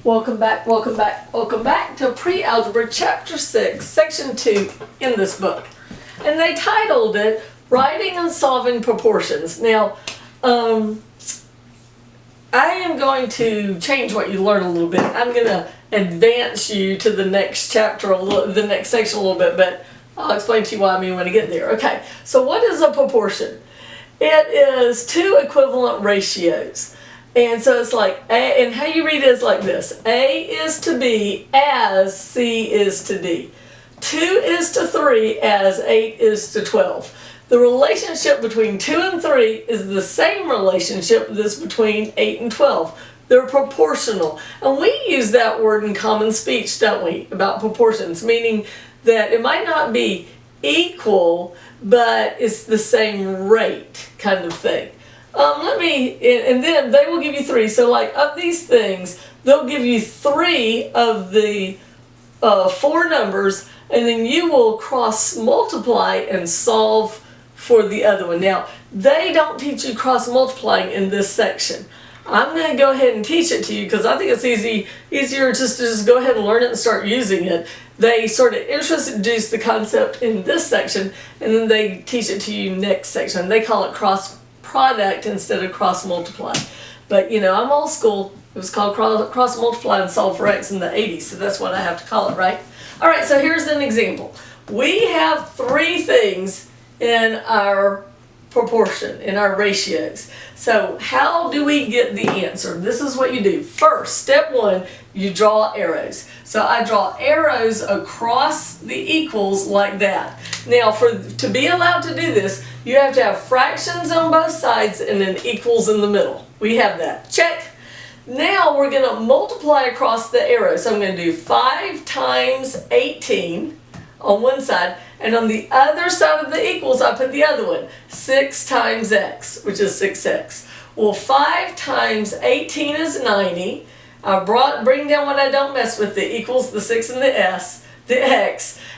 Welcome back to Pre-Algebra Chapter 6, Section 2 in this book. And they titled it, Writing and Solving Proportions. Now, I am going to change what you learn a little bit. I'm going to advance you to the next chapter, the next section a little bit, but I'll explain to you what I mean when I get there. Okay, so what is a proportion? It is two equivalent ratios. And so it's like A, and how you read it is like this. A is to B as C is to D. 2 is to 3 as 8 is to 12. The relationship between 2 and 3 is the same relationship that's between 8 and 12. They're proportional. And we use that word in common speech, don't we, about proportions, meaning that it might not be equal, but it's the same rate kind of thing. And then they will give you 3. So like of these things, they'll give you 3 of the 4 numbers, and then you will cross multiply and solve for the other one. Now, they don't teach you cross multiplying in this section. I'm going to go ahead and teach it to you because I think it's easier just to go ahead and learn it and start using it. They sort of introduce the concept in this section, and then they teach it to you next section. They call it cross product instead of cross multiply. But you know, I'm old school. It was called cross multiply and solve for x in the 80s, so that's what I have to call it, right? All right, so here's an example. We have 3 things in our proportion, in our ratios. So how do we get the answer? This is what you do. First, step 1, you draw arrows. So I draw arrows across the equals like that. Now, to be allowed to do this, you have to have fractions on both sides and then equals in the middle. We have that. Check. Now we're going to multiply across the arrows. So I'm going to do 5 times 18 on one side, and on the other side of the equals, I put the other one, 6 times x, which is 6x. Well, 5 times 18 is 90. I bring down what I don't mess with, the equals, the 6 and the x,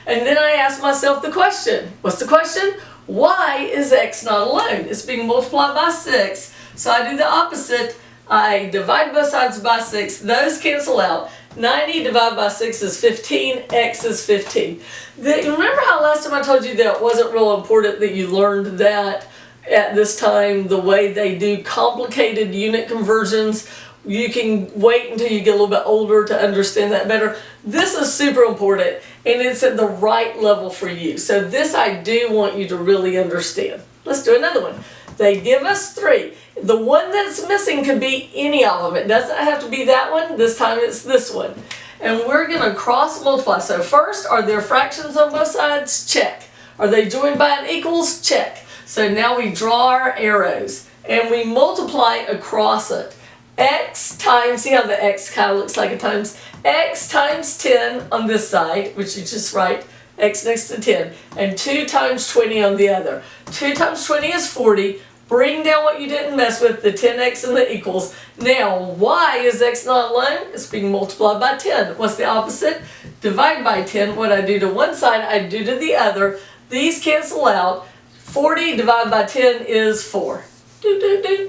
and then I ask myself the question. What's the question? Why is x not alone? It's being multiplied by 6, so I do the opposite. I divide both sides by 6. Those cancel out. 90 divided by 6 is 15. X is 15. Remember how last time I told you that it wasn't real important that you learned that at this time, the way they do complicated unit conversions? You can wait until you get a little bit older to understand that better. This is super important, and it's at the right level for you. So this I do want you to really understand. Let's do another one. They give us 3. The one that's missing could be any of them. It doesn't have to be that one. This time it's this one. And we're going to cross multiply. So first, are there fractions on both sides? Check. Are they joined by an equals? Check. So now we draw our arrows and we multiply across it. X times, see how the X kind of looks like a times? X times 10 on this side, which you just write, X next to 10, and 2 times 20 on the other. 2 times 20 is 40. Bring down what you didn't mess with, the 10x and the equals. Now, why is x not alone? It's being multiplied by 10. What's the opposite? Divide by 10. What I do to one side, I do to the other. These cancel out. 40 divided by 10 is 4.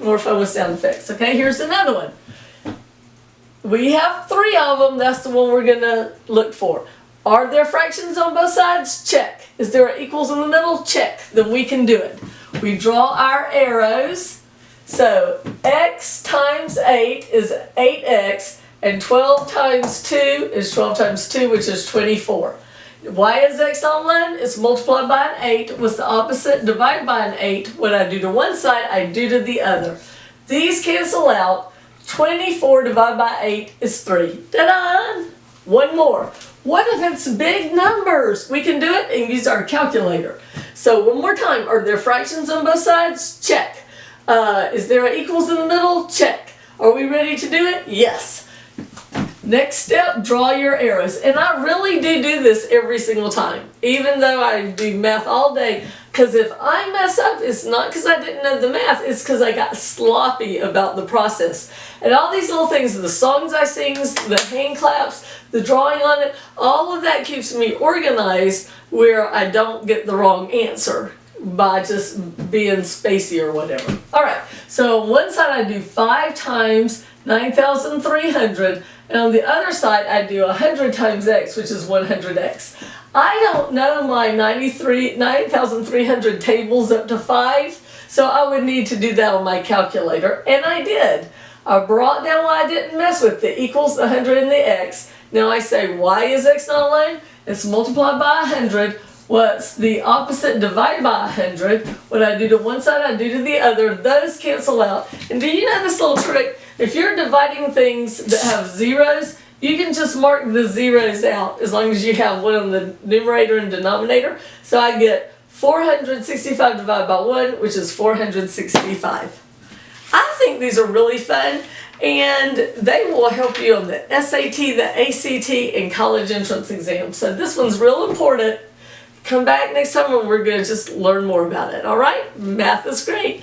More fun with sound effects. Okay, here's another one. We have 3 of them. That's the one we're going to look for. Are there fractions on both sides? Check. Is there equals in the middle? Check. Then we can do it. We draw our arrows. So x times 8 is 8x, and 12 times 2 is 12 times 2, which is 24. Why is x not alone? It's multiplied by an 8. What's the opposite? Divide by an 8. What I do to one side, I do to the other. These cancel out. 24 divided by 8 is 3. Ta-da! One more. What if it's big numbers? We can do it and use our calculator. So one more time. Are there fractions on both sides? Check. Is there an equals in the middle? Check. Are we ready to do it? Yes. Next step, draw your arrows. And I really do this every single time, even though I do math all day. Because if I mess up, it's not because I didn't know the math, it's because I got sloppy about the process. And all these little things, the songs I sing, the hand claps, the drawing on it, all of that keeps me organized where I don't get the wrong answer by just being spacey or whatever. All right, so on one side I do 5 times 9,300, And on the other side, I do 100 times x, which is 100x. I don't know my 9,300 tables up to 5, so I would need to do that on my calculator, and I did. I brought down what I didn't mess with, the equals, the 100, and the x. Now I say, why is x not alone? It's multiplied by 100. What's the opposite divided by 100? What I do to one side, I do to the other. Those cancel out. And do you know this little trick? If you're dividing things that have zeros, you can just mark the zeros out as long as you have one on the numerator and denominator. So I get 465 divided by 1, which is 465. I think these are really fun, and they will help you on the SAT, the ACT, and college entrance exam. So this one's real important. Come back next time and we're going to just learn more about it. All right? Math is great.